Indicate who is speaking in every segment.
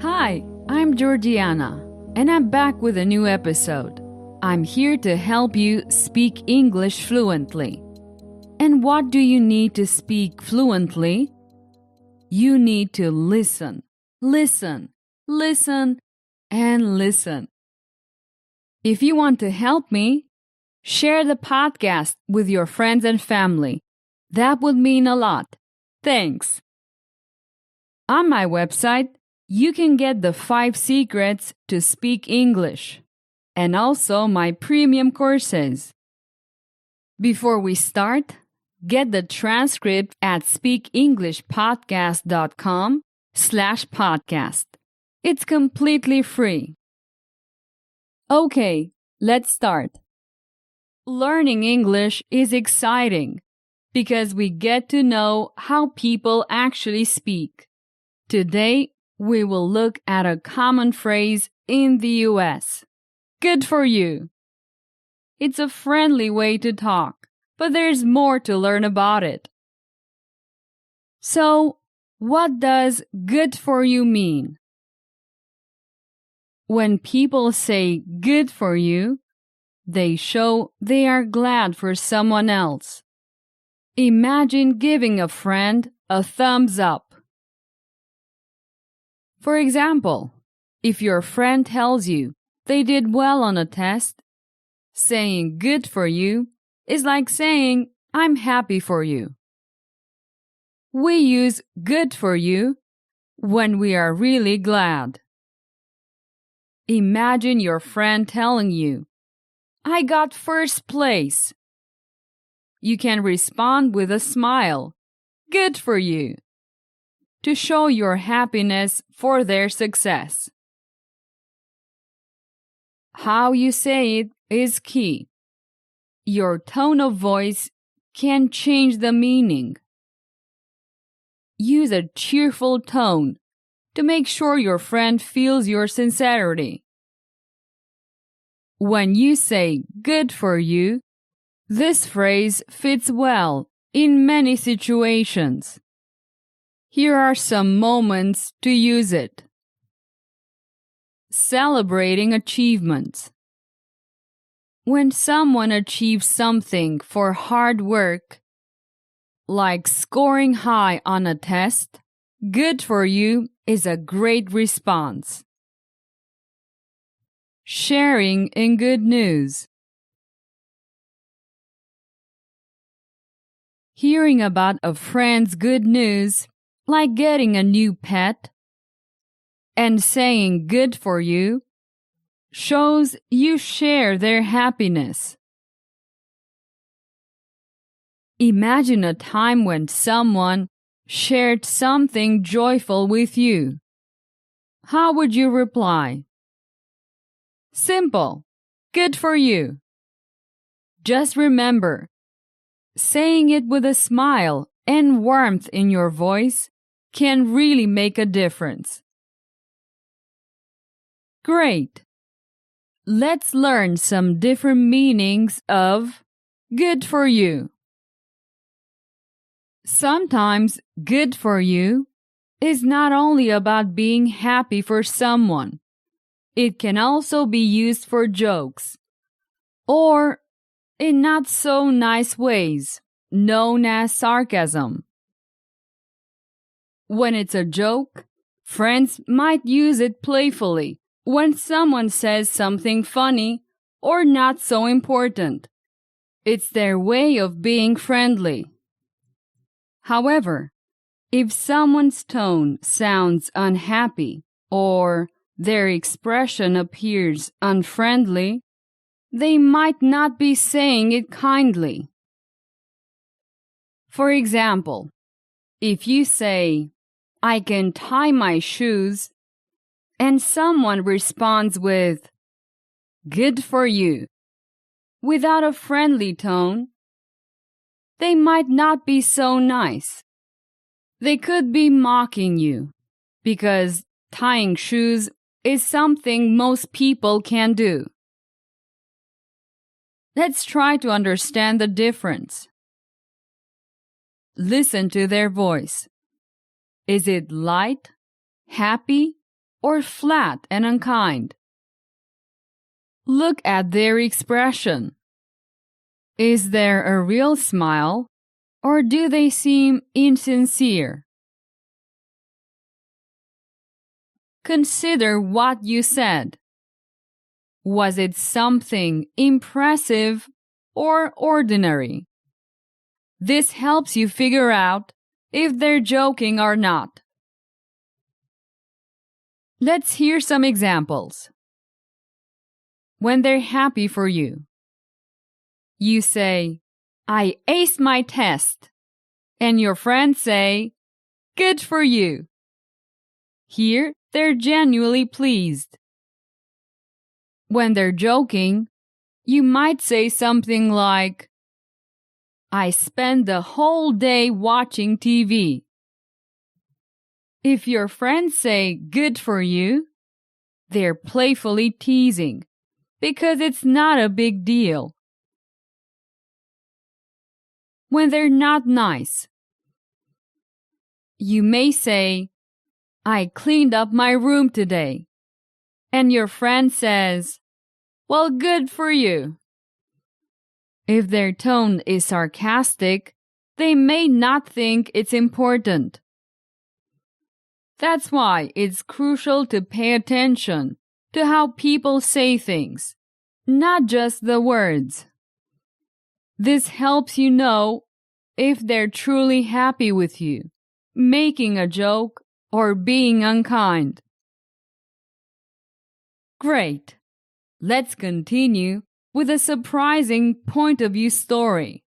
Speaker 1: Hi, I'm Georgiana, and I'm back with a new episode. I'm here to help you speak English fluently. And what do you need to speak fluently? You need to listen, listen, listen, and listen. If you want to help me, share the podcast with your friends and family. That would mean a lot. Thanks. On my website, you can get the 5 secrets to speak English and also my premium courses. Before we start, get the transcript at speakenglishpodcast.com/podcast. It's completely free. Okay, let's start. Learning English is exciting because we get to know how people actually speak. Today, we will look at a common phrase in the US. Good for you. It's a friendly way to talk, but there's more to learn about it. So, what does good for you mean? When people say good for you, they show they are glad for someone else. Imagine giving a friend a thumbs up. For example, if your friend tells you they did well on a test, saying good for you is like saying I'm happy for you. We use good for you when we are really glad. Imagine your friend telling you, I got first place. You can respond with a smile, good for you, to show your happiness for their success. How you say it is key. Your tone of voice can change the meaning. Use a cheerful tone to make sure your friend feels your sincerity. When you say good for you, this phrase fits well in many situations. Here are some moments to use it. Celebrating achievements. When someone achieves something for hard work, like scoring high on a test, good for you is a great response. Sharing in good news. Hearing about a friend's good news, like getting a new pet, and saying good for you, shows you share their happiness. Imagine a time when someone shared something joyful with you. How would you reply? Simple. Good for you. Just remember, saying it with a smile and warmth in your voice can really make a difference. Great! Let's learn some different meanings of good for you. Sometimes good for you is not only about being happy for someone. It can also be used for jokes or in not so nice ways, known as sarcasm. When it's a joke, friends might use it playfully when someone says something funny or not so important. It's their way of being friendly. However, if someone's tone sounds unhappy or their expression appears unfriendly, they might not be saying it kindly. For example, if you say, I can tie my shoes, and someone responds with, good for you, without a friendly tone, they might not be so nice. They could be mocking you, because tying shoes is something most people can do. Let's try to understand the difference. Listen to their voice. Is it light, happy, or flat and unkind? Look at their expression. Is there a real smile, or do they seem insincere? Consider what you said. Was it something impressive or ordinary? This helps you figure out if they're joking or not. Let's hear some examples. When they're happy for you, you say, "I aced my test," and your friends say, "Good for you." Here, they're genuinely pleased. When they're joking, you might say something like, "I spent the whole day watching TV." If your friends say, "Good for you," they're playfully teasing, because it's not a big deal. When they're not nice, you may say, "I cleaned up my room today," and your friend says, "Well, good for you." If their tone is sarcastic, they may not think it's important. That's why it's crucial to pay attention to how people say things, not just the words. This helps you know if they're truly happy with you, making a joke, or being unkind. Great! Let's continue with a surprising point of view story.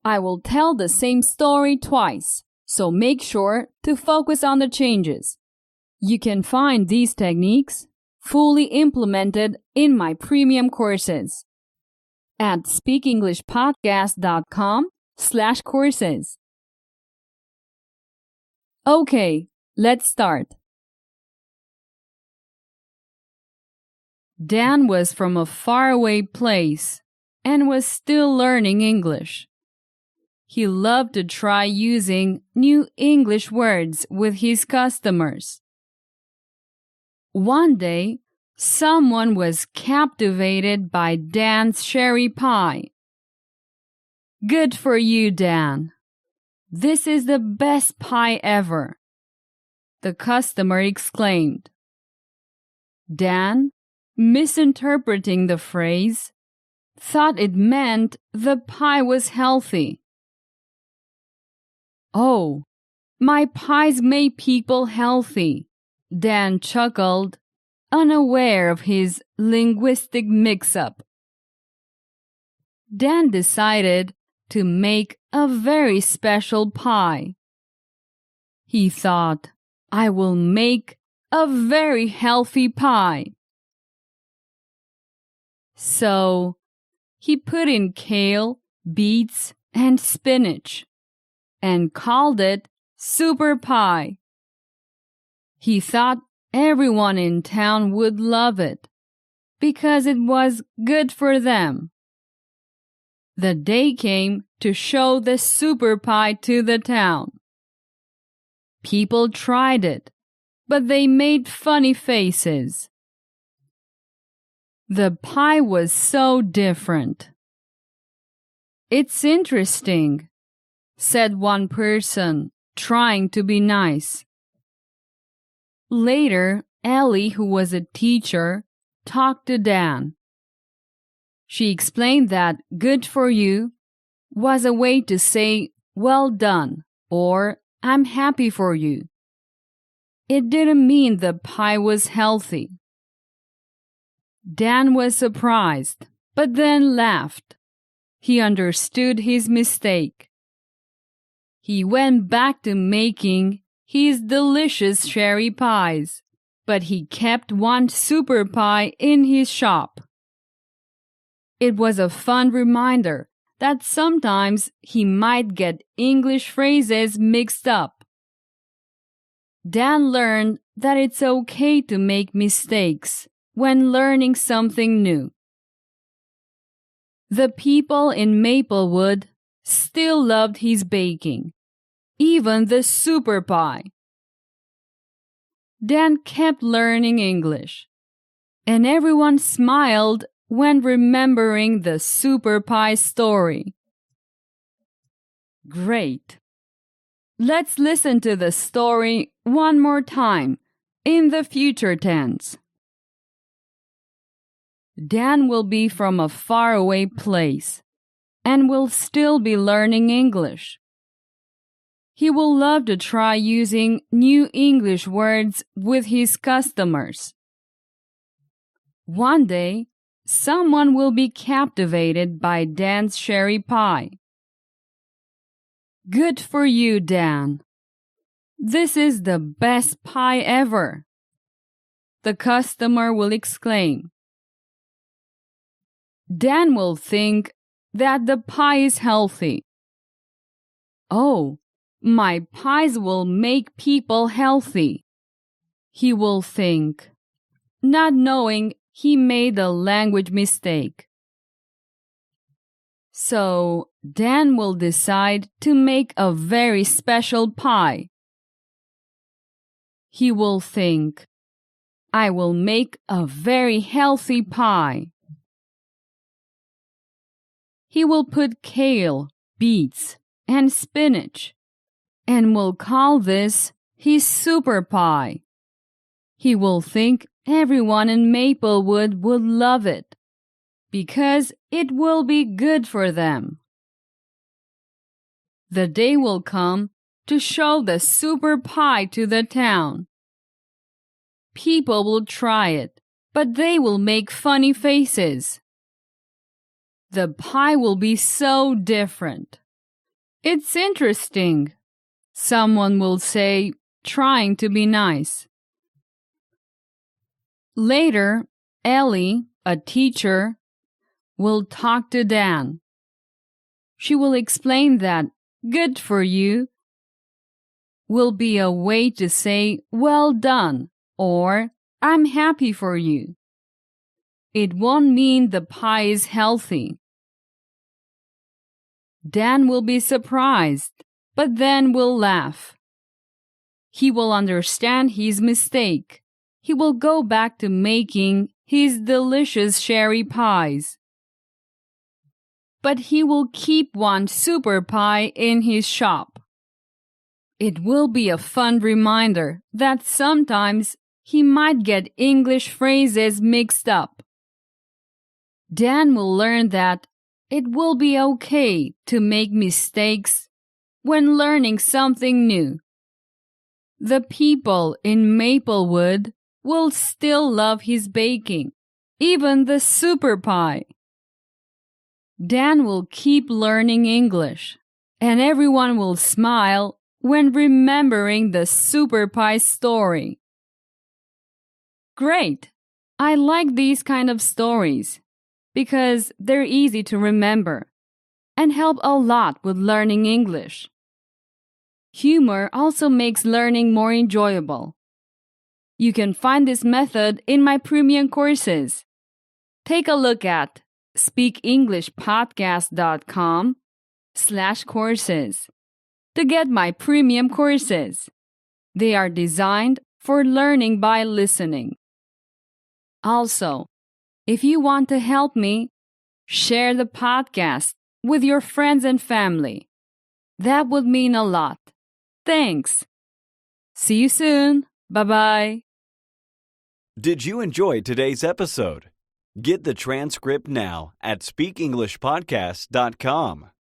Speaker 1: I will tell the same story twice, so make sure to focus on the changes. You can find these techniques fully implemented in my premium courses at speakenglishpodcast.com/courses. Okay, let's start. Dan was from a faraway place and was still learning English. He loved to try using new English words with his customers. One day, someone was captivated by Dan's cherry pie. "Good for you, Dan. This is the best pie ever," the customer exclaimed. Dan, misinterpreting the phrase, thought it meant the pie was healthy. "Oh, my pies make people healthy," Dan chuckled, unaware of his linguistic mix-up. Dan decided to make a very special pie. He thought, "I will make a very healthy pie." So, he put in kale, beets, and spinach, and called it Super Pie. He thought everyone in town would love it, because it was good for them. The day came to show the super pie to the town. People tried it, but they made funny faces. The pie was so different. "It's interesting," said one person, trying to be nice. Later, Ellie, who was a teacher, talked to Dan. She explained that "good for you" was a way to say "well done" or "I'm happy for you." It didn't mean the pie was healthy. Dan was surprised, but then laughed. He understood his mistake. He went back to making his delicious cherry pies, but he kept one super pie in his shop. It was a fun reminder that sometimes he might get English phrases mixed up. Dan learned that it's okay to make mistakes when learning something new. The people in Maplewood still loved his baking, even the super pie. Dan kept learning English, and everyone smiled when remembering the Super Pie story. Great! Let's listen to the story one more time in the future tense. Dan will be from a faraway place and will still be learning English. He will love to try using new English words with his customers. One day, someone will be captivated by Dan's cherry pie. Good for you, Dan. This is the best pie ever. The customer will exclaim. Dan will think that the pie is healthy. Oh, my pies will make people healthy, he will think, not knowing he made a language mistake. So, Dan will decide to make a very special pie. He will think, I will make a very healthy pie. He will put kale, beets, and spinach, and will call this his super pie. He will think everyone in Maplewood would love it, because it will be good for them. The day will come to show the super pie to the town. People will try it, but they will make funny faces. The pie will be so different. It's interesting, someone will say, trying to be nice. Later, Ellie, a teacher, will talk to Dan. She will explain that good for you will be a way to say well done or I'm happy for you. It won't mean the pie is healthy. Dan will be surprised, but then will laugh. He will understand his mistake. He will go back to making his delicious cherry pies. But he will keep one super pie in his shop. It will be a fun reminder that sometimes he might get English phrases mixed up. Dan will learn that it will be okay to make mistakes when learning something new. The people in Maplewood will still love his baking, even the super pie. Dan will keep learning English, and everyone will smile when remembering the super pie story. Great! I like these kind of stories because they're easy to remember and help a lot with learning English. Humor also makes learning more enjoyable. You can find this method in my premium courses. Take a look at speakenglishpodcast.com/courses to get my premium courses. They are designed for learning by listening. Also, if you want to help me, share the podcast with your friends and family. That would mean a lot. Thanks. See you soon. Bye-bye.
Speaker 2: Did you enjoy today's episode? Get the transcript now at speakenglishpodcast.com.